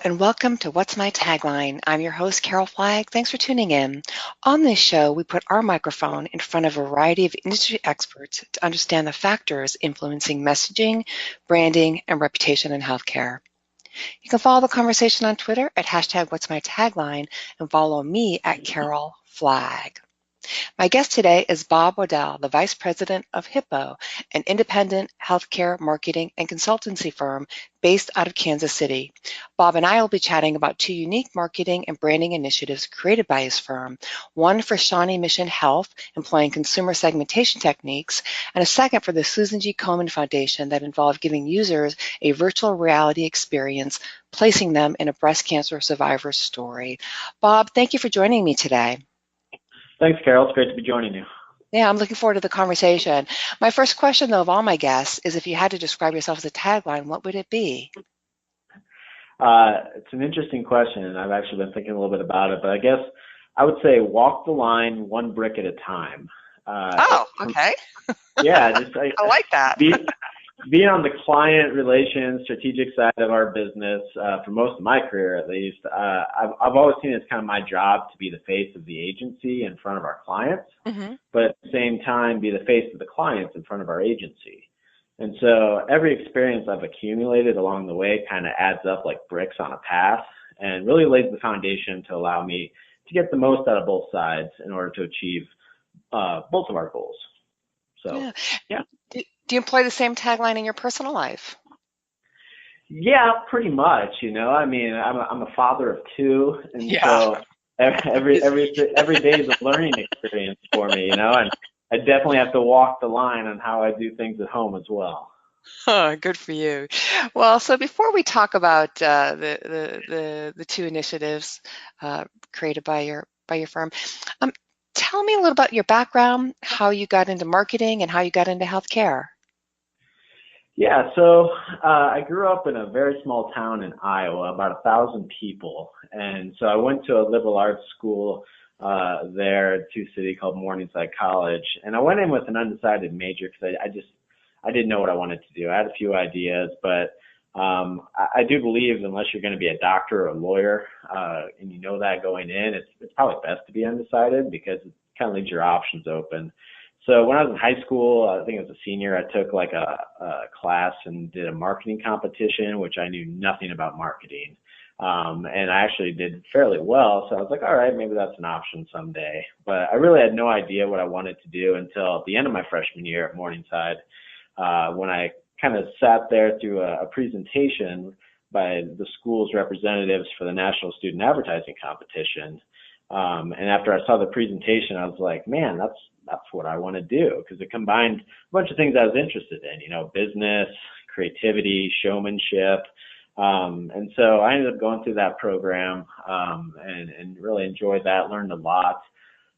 and welcome to What's My Tagline? I'm your host, Carol Flagg. Thanks for tuning in. On this show, we put our microphone in front of a variety of industry experts to understand the factors influencing messaging, branding, and reputation in healthcare. You can follow the conversation on Twitter at hashtag What's My Tagline and follow me at Carol Flagg. My guest today is Bob Waddell, the Vice President of Hippo, an independent healthcare marketing and consultancy firm based out of Kansas City. Bob and I will be chatting about two unique marketing and branding initiatives created by his firm, one for Shawnee Mission Health, employing consumer segmentation techniques, and a second for the Susan G. Komen Foundation that involved giving users a virtual reality experience, placing them in a breast cancer survivor's story. Bob, thank you for joining me today. Thanks, Carol. It's great to be joining you. Yeah, I'm looking forward to the conversation. My first question, though, of all my guests is if you had to describe yourself as a tagline, what would it be? It's an interesting question, and I've actually been thinking a little bit about it, but I guess I would say walk the line one brick at a time. Okay. Yeah, I like that. Being on the client relations, strategic side of our business, for most of my career at least, I've always seen it's kind of my job to be the face of the agency in front of our clients, but at the same time be the face of the clients in front of our agency. And so every experience I've accumulated along the way kind of adds up like bricks on a path and really lays the foundation to allow me to get the most out of both sides in order to achieve both of our goals. So, yeah. Do you employ the same tagline in your personal life? Yeah, pretty much. I mean, I'm a father of two, and so every day is a learning experience for me. And I definitely have to walk the line on how I do things at home as well. Oh, good for you. Well, so before we talk about the two initiatives created by your firm, tell me a little about your background, how you got into marketing, and how you got into healthcare. Yeah, so I grew up in a very small town in Iowa, about 1,000 people. And so I went to a liberal arts school there in Sioux City called Morningside College. And I went in with an undecided major because I didn't know what I wanted to do. I had a few ideas, but I do believe unless you're going to be a doctor or a lawyer and you know that going in, it's probably best to be undecided because it kind of leaves your options open. So when I was in high school, I think I was a senior, I took like a class and did a marketing competition, which I knew nothing about marketing. And I actually did fairly well. So I was like, all right, maybe that's an option someday. But I really had no idea what I wanted to do until the end of my freshman year at Morningside, when I kind of sat there through a presentation by the school's representatives for the National Student Advertising Competition. And after I saw the presentation, I was like, man, that's what I want to do, because it combined a bunch of things I was interested in, business, creativity, showmanship. And so I ended up going through that program and really enjoyed that, learned a lot.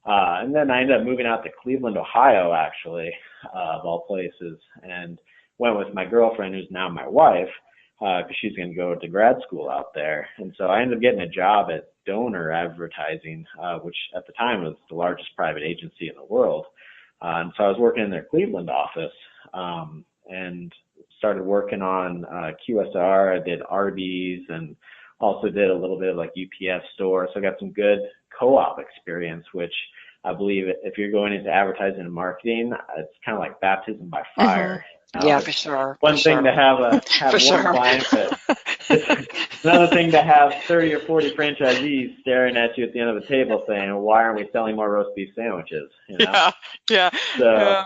And then I ended up moving out to Cleveland, Ohio, actually, of all places, and went with my girlfriend, who's now my wife, because she's going to go to grad school out there. And so I ended up getting a job at Donor Advertising, which at the time was the largest private agency in the world. And so I was working in their Cleveland office and started working on QSR. I did Arby's and also did a little bit of like UPS store. So I got some good co-op experience, which I believe if you're going into advertising and marketing, it's kind of like baptism by fire. Yeah, for sure. One thing to have one client, but it's another thing to have 30 or 40 franchisees staring at you at the end of the table saying, "Why aren't we selling more roast beef sandwiches?" Yeah. So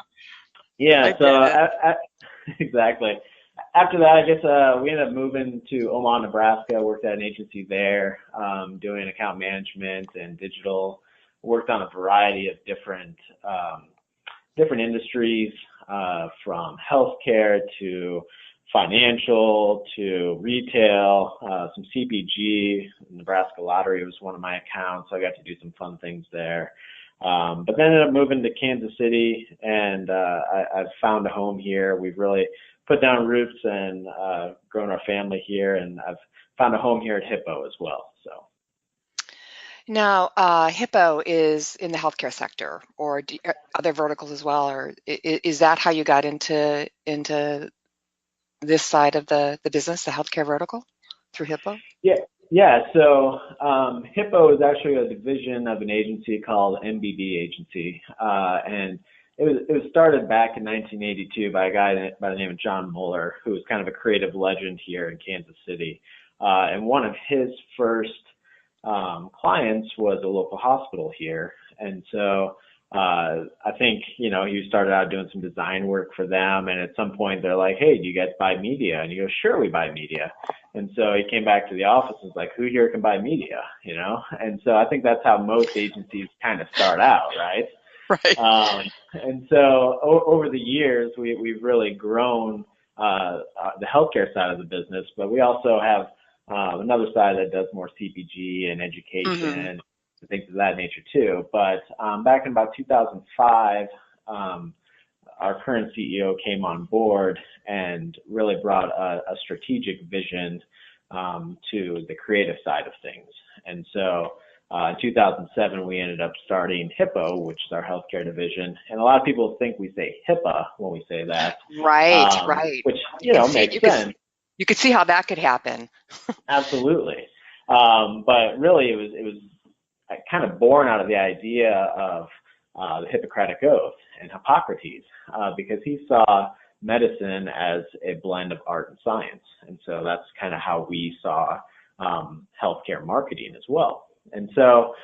exactly. After that, I guess we ended up moving to Omaha, Nebraska. Worked at an agency there, doing account management and digital. Worked on a variety of different industries, from healthcare to financial to retail, some CPG. Nebraska Lottery was one of my accounts, so I got to do some fun things there. But then ended up moving to Kansas City, and I've found a home here. We've really put down roots and grown our family here, and I've found a home here at Hippo as well. So. Now, Hippo is in the healthcare sector, or other verticals as well, or is that how you got into this side of the business, the healthcare vertical, through Hippo? Yeah, Yeah, so Hippo is actually a division of an agency called MBB Agency, and it was started back in 1982 by a guy by the name of John Mueller, who was kind of a creative legend here in Kansas City. And one of his first clients was a local hospital here, and so I think he started out doing some design work for them, and at some point they're like, "Hey, do you guys buy media?" And he goes, "Sure, we buy media." And so he came back to the office and was like, "Who here can buy media?" And so I think that's how most agencies kind of start out, right? Right. And so over the years, we've really grown the healthcare side of the business, but we also have another side that does more CPG and Hmm. education and things of that nature too. But back in about 2005, our current CEO came on board and really brought a strategic vision to the creative side of things. And so in 2007, we ended up starting Hippo, which is our healthcare division. And a lot of people think we say HIPAA when we say that, Right, right. which, You can see makes sense. you could see how that could happen. Absolutely. But really, it was kind of born out of the idea of the Hippocratic Oath and Hippocrates, because he saw medicine as a blend of art and science. And so that's kind of how we saw healthcare marketing as well. And so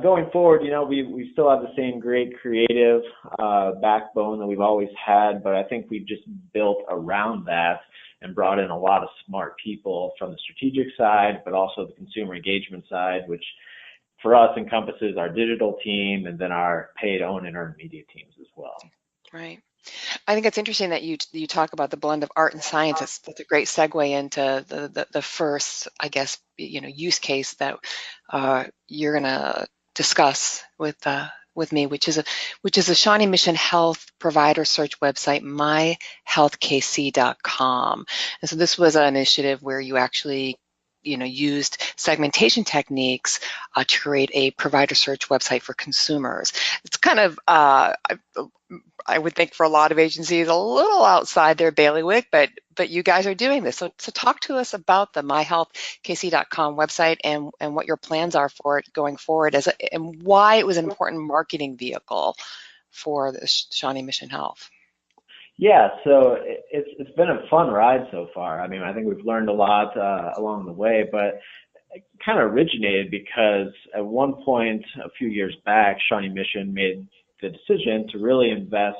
going forward, we still have the same great creative backbone that we've always had, but I think we've just built around that and brought in a lot of smart people from the strategic side, but also the consumer engagement side, which for us encompasses our digital team and then our paid, owned, and earned media teams as well. Right. I think it's interesting that you talk about the blend of art and science. That's a great segue into the first, I guess, use case that you're going to discuss with me, which is a Shawnee Mission Health provider search website, myhealthkc.com. And so this was an initiative where you actually used segmentation techniques to create a provider search website for consumers. It's kind of I would think for a lot of agencies a little outside their bailiwick, but you guys are doing this. So talk to us about the myhealthkc.com website and what your plans are for it going forward and why it was an important marketing vehicle for the Shawnee Mission Health. Yeah, so it's been a fun ride so far. I mean, I think we've learned a lot along the way, but it kind of originated because at one point a few years back, Shawnee Mission made the decision to really invest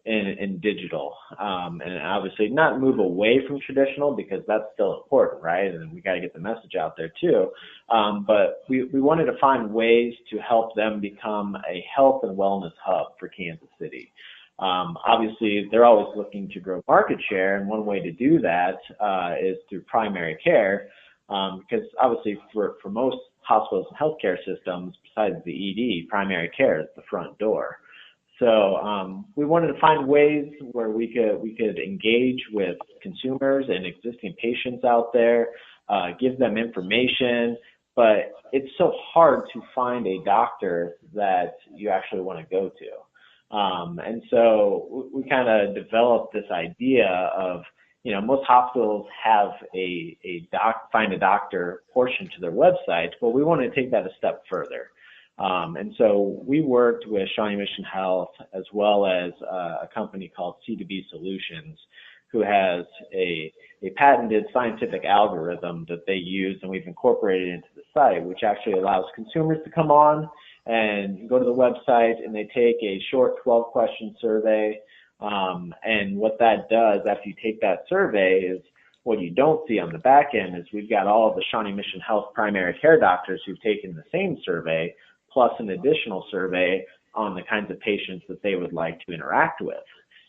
in digital, and obviously not move away from traditional because that's still important, right? And we got to get the message out there too. But we wanted to find ways to help them become a health and wellness hub for Kansas City. Obviously, they're always looking to grow market share, and one way to do that is through primary care, because obviously for most hospitals and healthcare systems, besides the ED, primary care is the front door. So we wanted to find ways where we could engage with consumers and existing patients out there, give them information, but it's so hard to find a doctor that you actually want to go to. And so we kind of developed this idea of, most hospitals have find a doctor portion to their website, but we want to take that a step further. And so we worked with Shawnee Mission Health as well as a company called C2B Solutions, who has a patented scientific algorithm that they use, and we've incorporated into the site, which actually allows consumers to come on and go to the website, and they take a short 12-question survey. And what that does after you take that survey is what you don't see on the back end is we've got all of the Shawnee Mission Health primary care doctors who've taken the same survey, plus an additional survey on the kinds of patients that they would like to interact with,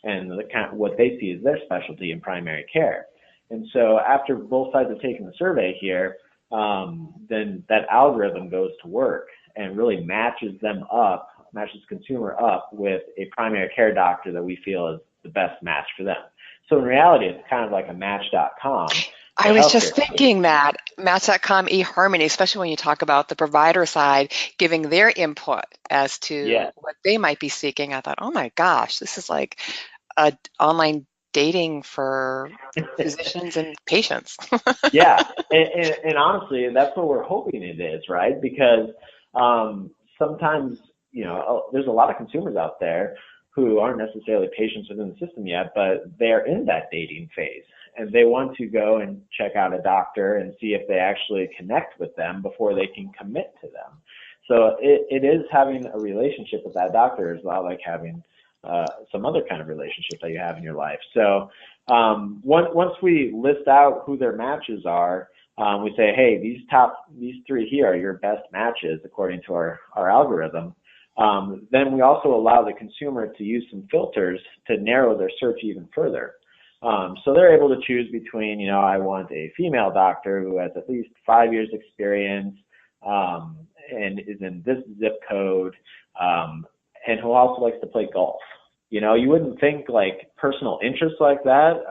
and what they see as their specialty in primary care. And so after both sides have taken the survey here, then that algorithm goes to work and really matches the consumer up with a primary care doctor that we feel is the best match for them. So in reality, it's kind of like a match.com I for was just healthcare. thinking that Match.com eHarmony, especially when you talk about the provider side giving their input as to Yeah. what they might be seeking, I thought, oh my gosh, this is like a online dating for physicians and patients. Yeah, and honestly, that's what we're hoping it is, right? Because sometimes, there's a lot of consumers out there who aren't necessarily patients within the system yet, but they're in that dating phase, and they want to go and check out a doctor and see if they actually connect with them before they can commit to them. So it is having a relationship with that doctor is a lot like having some other kind of relationship that you have in your life. So once we list out who their matches are, we say, hey, these three here are your best matches according to our algorithm. Then we also allow the consumer to use some filters to narrow their search even further. So they're able to choose between, I want a female doctor who has at least 5 years experience and is in this zip code, and who also likes to play golf. You wouldn't think like personal interests like that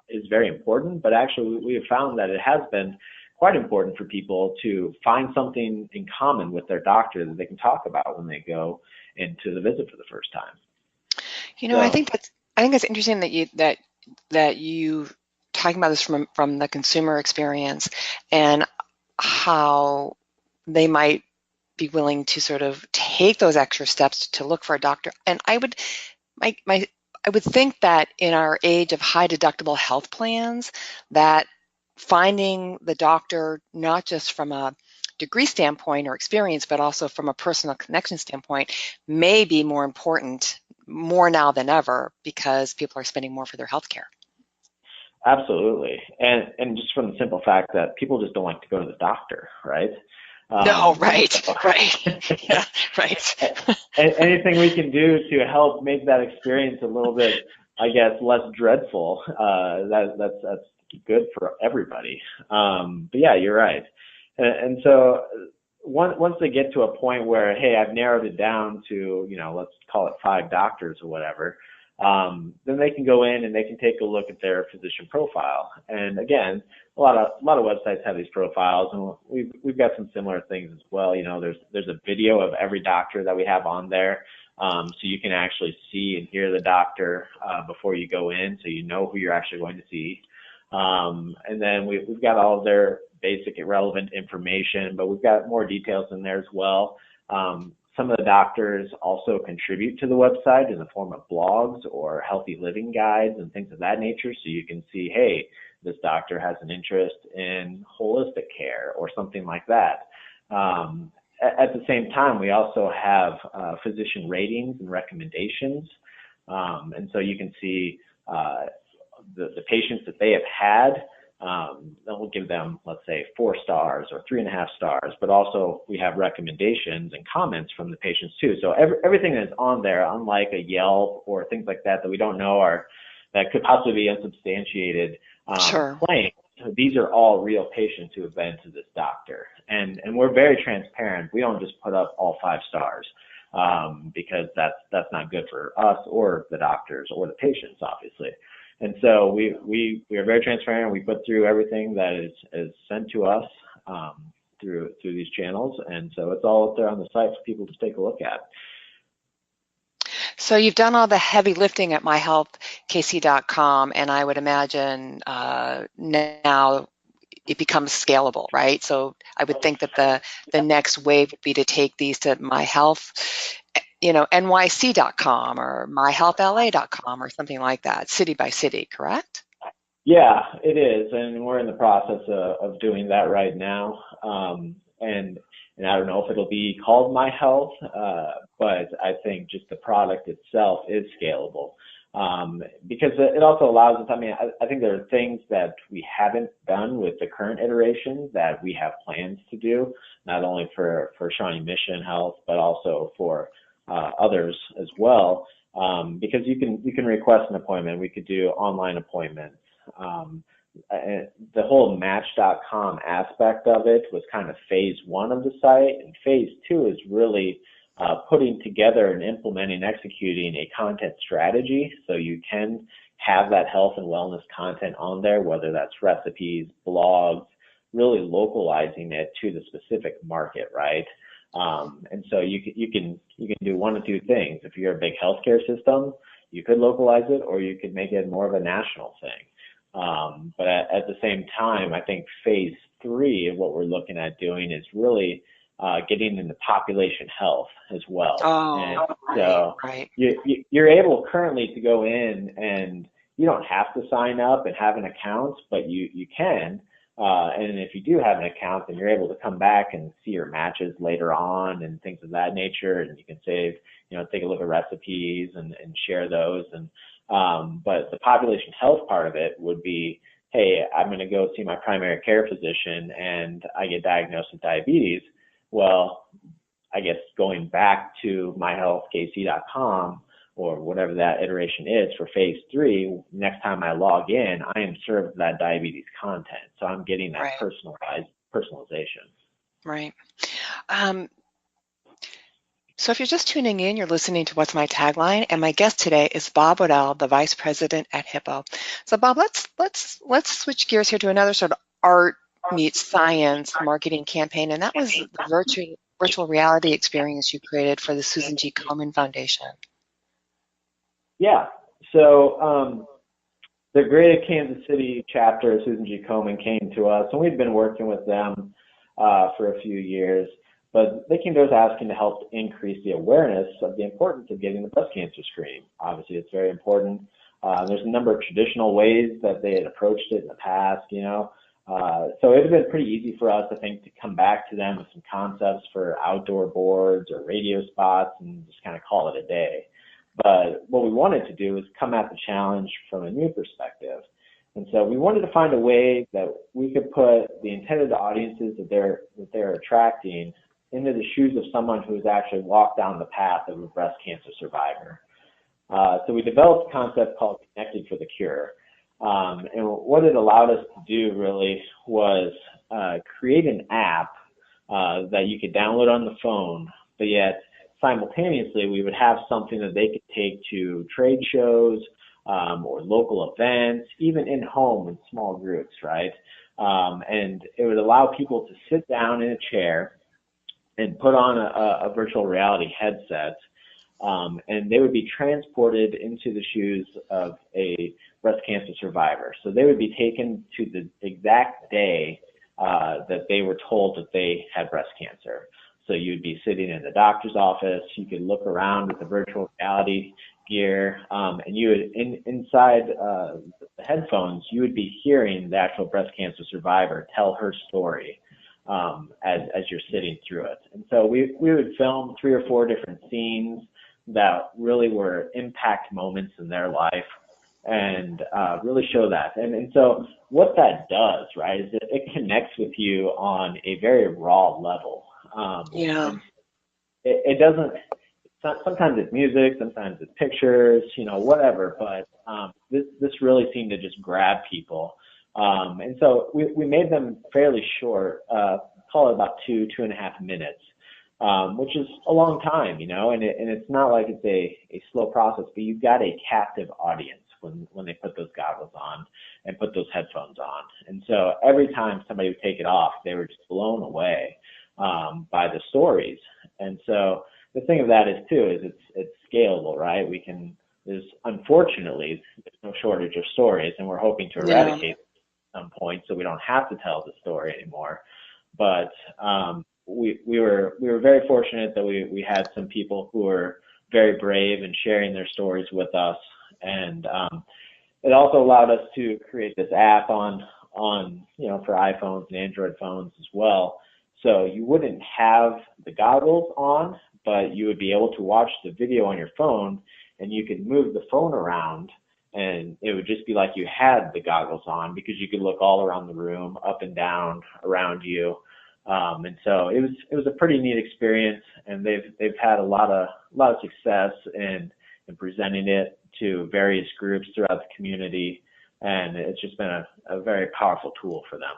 is very important, but actually we have found that it has been quite important for people to find something in common with their doctor that they can talk about when they go into the visit for the first time. I think that's interesting that you talking about this from the consumer experience and how they might be willing to sort of take those extra steps to look for a doctor. And I would think that in our age of high deductible health plans, that finding the doctor not just from a degree standpoint or experience, but also from a personal connection standpoint, may be more important, more now than ever, because people are spending more for their health care. Absolutely. And just from the simple fact that people just don't like to go to the doctor, right? No, right. Yeah, right. Anything we can do to help make that experience a little bit, I guess, less dreadful, that's good for everybody. But yeah, you're right. And so once they get to a point where, hey, I've narrowed it down to, let's call it 5 doctors or whatever, then they can go in and they can take a look at their physician profile. And again, a lot of websites have these profiles, and we've got some similar things as well. There's a video of every doctor that we have on there, so you can actually see and hear the doctor before you go in, so you know who you're actually going to see. And then we've got all of their basic and relevant information, but we've got more details in there as well. Some of the doctors also contribute to the website in the form of blogs or healthy living guides and things of that nature, so you can see, hey, this doctor has an interest in holistic care or something like that. At the same time, we also have physician ratings and recommendations, and so you can see the patients that they have had. Then we'll give them, let's say, 4 stars or 3.5 stars, but also we have recommendations and comments from the patients too. So everything that is on there, unlike a Yelp or things like that we don't know that could possibly be unsubstantiated claims. These are all real patients who have been to this doctor, and we're very transparent. We don't just put up all 5 stars because that's not good for us or the doctors or the patients, obviously. And so we are very transparent. We put through everything that is sent to us through these channels, and so it's all up there on the site for people to take a look at. So you've done all the heavy lifting at myhealthkc.com, and I would imagine now it becomes scalable, right? So I would think that the next wave would be to take these to myhealth, nyc.com or myhealthla.com or something like that, city by city, correct? Yeah, it is, and we're in the process of doing that right now. And I don't know if it'll be called My Health, but I think just the product itself is scalable because it also allows us. I mean, I think there are things that we haven't done with the current iteration that we have plans to do, not only for Shawnee Mission Health, but also for others as well, because you can request an appointment. We could do online appointments. The whole Match.com aspect of it was kind of phase 1 of the site, and phase 2 is really putting together and implementing, executing a content strategy so you can have that health and wellness content on there, whether that's recipes, blogs, really localizing it to the specific market, right? And so you can do one of 2 things. If you're a big healthcare system, you could localize it, or you could make it more of a national thing. But at the same time, I think phase 3 of what we're looking at doing is really getting into population health as well. And Oh, so right. you're able currently to go in, and you don't have to sign up and have an account, but you can. And if you do have an account, then you're able to come back and see your matches later on and things of that nature. And you can save, take a look at recipes and share those. And but the population health part of it would be, hey, I'm going to go see my primary care physician and I get diagnosed with diabetes. Well, I guess going back to myhealthkc.com or whatever that iteration is for phase 3, next time I log in, I am served that diabetes content. So I'm getting that Right. personalization. Right. So if you're just tuning in, you're listening to What's My Tagline, and my guest today is Bob Waddell, the Vice President at Hippo. So Bob, let's switch gears here to another sort of art meets science marketing campaign, and that was the virtual reality experience you created for the Susan G. Komen Foundation. Yeah. So the Greater Kansas City chapter of Susan G. Komen came to us, and we'd been working with them for a few years. But they came to us asking to help increase the awareness of the importance of getting the breast cancer screening. Obviously, it's very important. There's a number of traditional ways that they had approached it in the past, So it had been pretty easy for us, I think, to come back to them with some concepts for outdoor boards or radio spots and just kind of call it a day. But what we wanted to do is come at the challenge from a new perspective. And so we wanted to find a way that we could put the intended audiences that they're attracting into the shoes of someone who's actually walked down the path of a breast cancer survivor. So we developed a concept called Connected for the Cure. And what it allowed us to do really was create an app that you could download on the phone, but yet simultaneously we would have something that they could take to trade shows or local events, even in home in small groups, right? And it would allow people to sit down in a chair and put on a virtual reality headset, and they would be transported into the shoes of a breast cancer survivor. So they would be taken to the exact day that they were told that they had breast cancer. So you'd be sitting in the doctor's office, you could look around at the virtual reality gear, and you would, inside the headphones, you would be hearing the actual breast cancer survivor tell her story. As you're sitting through it. And so we would film 3 or 4 different scenes that really were impact moments in their life and really show that. And so what that does, right, is it connects with you on a very raw level. Yeah. And it doesn't, sometimes it's music, sometimes it's pictures, whatever, but this really seemed to just grab people. And so we made them fairly short, call it about 2.5 minutes, which is a long time, and it's not like it's a slow process, but you've got a captive audience when they put those goggles on and put those headphones on. And so every time somebody would take it off, they were just blown away by the stories. And so the thing of that is it's scalable, right? Unfortunately, there's no shortage of stories, and we're hoping to eradicate some point so we don't have to tell the story anymore. But we were very fortunate that we had some people who were very brave in sharing their stories with us, and it also allowed us to create this app on for iPhones and Android phones as well. So you wouldn't have the goggles on, but you would be able to watch the video on your phone, and you could move the phone around, and it would just be like you had the goggles on because you could look all around the room, up and down around you. And so it was a pretty neat experience, and they've had a lot of success in presenting it to various groups throughout the community, and it's just been a very powerful tool for them.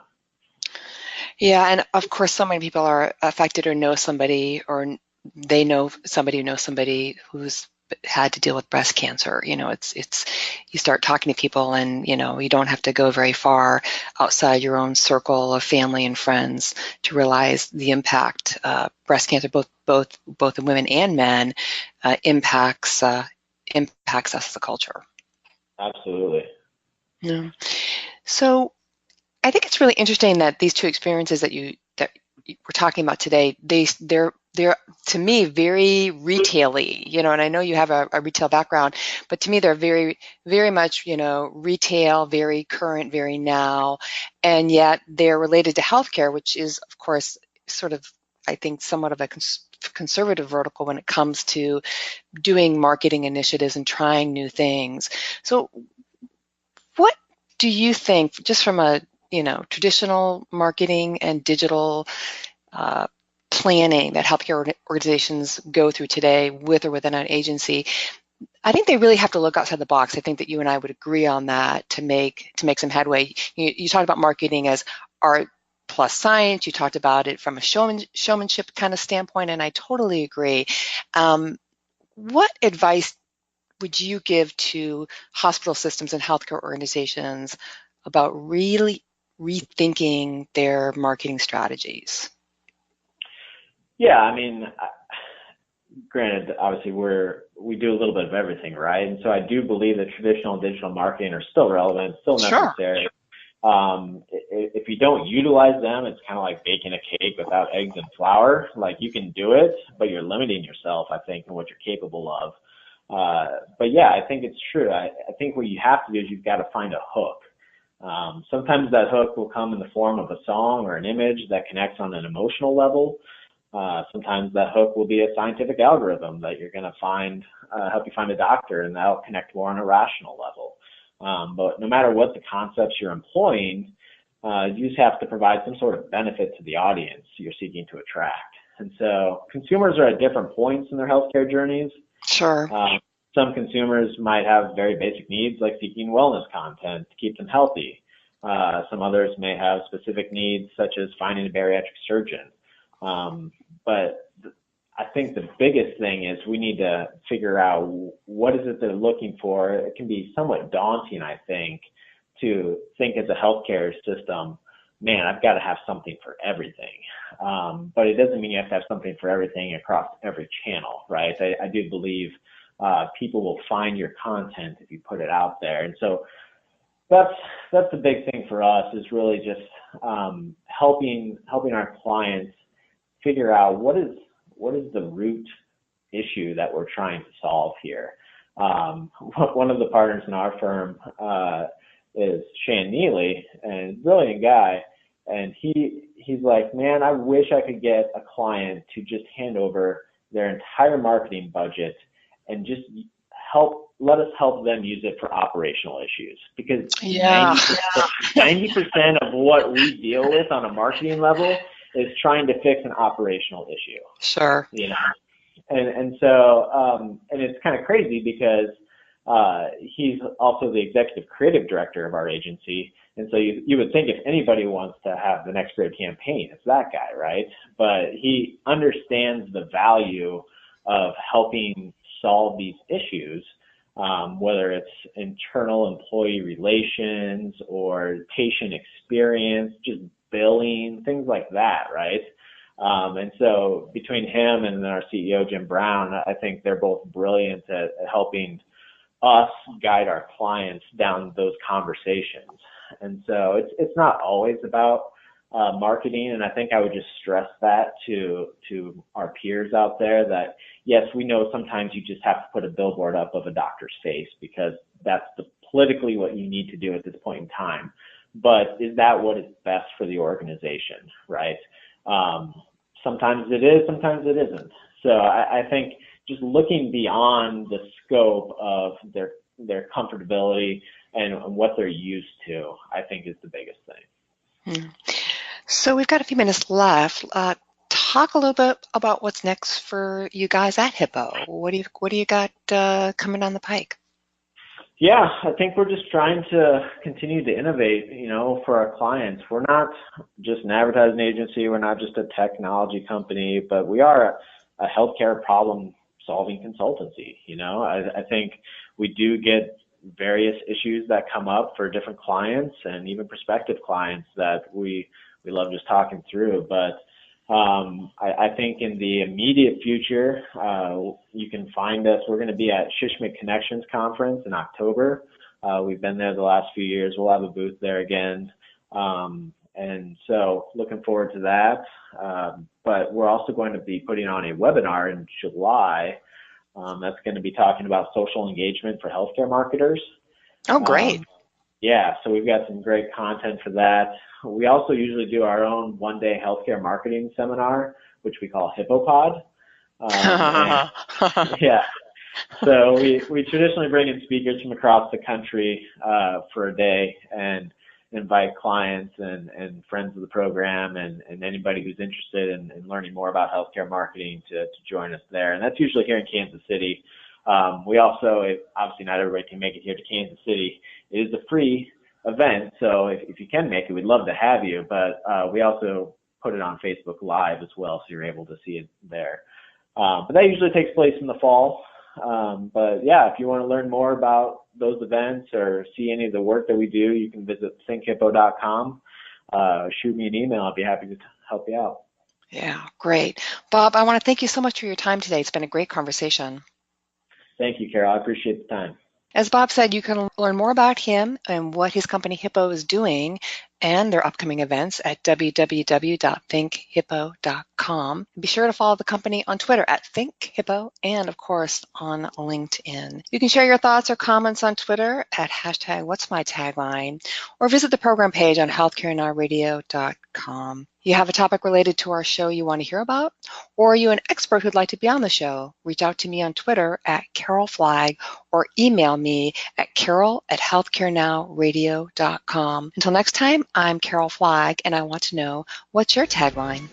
Yeah, and of course, so many people are affected or know somebody, or they know somebody who knows somebody who's had to deal with breast cancer. It's you start talking to people, and you don't have to go very far outside your own circle of family and friends to realize the impact breast cancer, both in women and men, impacts impacts us as a culture. Absolutely. Yeah. So I think it's really interesting that these two experiences that we're talking about today, they're to me very retail-y, and I know you have a retail background, but to me they're very, very much, retail, very current, very now, and yet they're related to healthcare, which is, of course, sort of, I think, somewhat of a conservative vertical when it comes to doing marketing initiatives and trying new things. So what do you think, just from a traditional marketing and digital uh, planning that healthcare organizations go through today with or within an agency? I think they really have to look outside the box. I think that you and I would agree on that to make some headway. You talked about marketing as art plus science. You talked about it from a showmanship kind of standpoint, and I totally agree. What advice would you give to hospital systems and healthcare organizations about really rethinking their marketing strategies? Yeah, I mean, granted, obviously we do a little bit of everything, right? And so I do believe that traditional and digital marketing are still relevant, still necessary. Sure. If you don't utilize them, it's kind of like baking a cake without eggs and flour. Like, you can do it, but you're limiting yourself, I think, in what you're capable of. But yeah, I think it's true. I think what you have to do is you've got to find a hook. Sometimes that hook will come in the form of a song or an image that connects on an emotional level. Sometimes that hook will be a scientific algorithm that you're going to help you find a doctor, and that'll connect more on a rational level. But no matter what the concepts you're employing, you just have to provide some sort of benefit to the audience you're seeking to attract. And so consumers are at different points in their healthcare journeys. Sure. Some consumers might have very basic needs, like seeking wellness content to keep them healthy. Some others may have specific needs, such as finding a bariatric surgeon. But I think the biggest thing is we need to figure out what is it they're looking for. It can be somewhat daunting, I think, to think as a healthcare system, man, I've got to have something for everything. But it doesn't mean you have to have something for everything across every channel, right? I do believe people will find your content if you put it out there. And so that's the big thing for us, is really just helping our clients figure out what is the root issue that we're trying to solve here. One of the partners in our firm is Shane Neely, and a brilliant guy, and he's like, man, I wish I could get a client to just hand over their entire marketing budget and just let us help them use it for operational issues, because 90% of what we deal with on a marketing level is trying to fix an operational issue. Sure. And so and it's kind of crazy because he's also the executive creative director of our agency. And so you would think if anybody wants to have the next great campaign, it's that guy, right? But he understands the value of helping solve these issues, whether it's internal employee relations or patient experience, just billing, things like that, right? And so between him and our CEO, Jim Brown, I think they're both brilliant at helping us guide our clients down those conversations. And so it's not always about marketing, and I think I would just stress that to our peers out there, that yes, we know sometimes you just have to put a billboard up of a doctor's face because that's politically what you need to do at this point in time. But is that what is best for the organization, right? Sometimes it is, sometimes it isn't. So I think just looking beyond the scope of their comfortability and what they're used to, I think, is the biggest thing. So we've got a few minutes left. Talk a little bit about what's next for you guys at Hippo. What do you got coming down the pike? Yeah, I think we're just trying to continue to innovate, for our clients. We're not just an advertising agency. We're not just a technology company, but we are a healthcare problem-solving consultancy. I think we do get various issues that come up for different clients and even prospective clients that we love just talking through. But I think in the immediate future, you can find us. We're going to be at Shishmik Connections Conference in October. We've been there the last few years. We'll have a booth there again. And so looking forward to that. But we're also going to be putting on a webinar in July that's going to be talking about social engagement for healthcare marketers. Oh, great. Yeah, so we've got some great content for that. We also usually do our own one-day healthcare marketing seminar, which we call HippoPod. Yeah, so we traditionally bring in speakers from across the country for a day and invite clients and friends of the program and anybody who's interested in learning more about healthcare marketing to join us there. And that's usually here in Kansas City. We also, obviously not everybody can make it here to Kansas City. It is a free event, so if you can make it, we'd love to have you. But we also put it on Facebook Live as well, so you're able to see it there. But that usually takes place in the fall. But yeah, if you want to learn more about those events or see any of the work that we do, you can visit thinkhippo.com. Shoot me an email. I'd be happy to help you out. Yeah, great. Bob, I want to thank you so much for your time today. It's been a great conversation. Thank you, Carol. I appreciate the time. As Bob said, you can learn more about him and what his company Hippo is doing and their upcoming events at www.thinkhippo.com. Be sure to follow the company on Twitter at ThinkHippo and, of course, on LinkedIn. You can share your thoughts or comments on Twitter at #What'sMyTagline or visit the program page on healthcarenowradio.com. You have a topic related to our show you want to hear about? Or are you an expert who'd like to be on the show? Reach out to me on Twitter at Carol Flagg or email me at carol@healthcarenowradio.com. Until next time, I'm Carol Flagg, and I want to know, what's your tagline?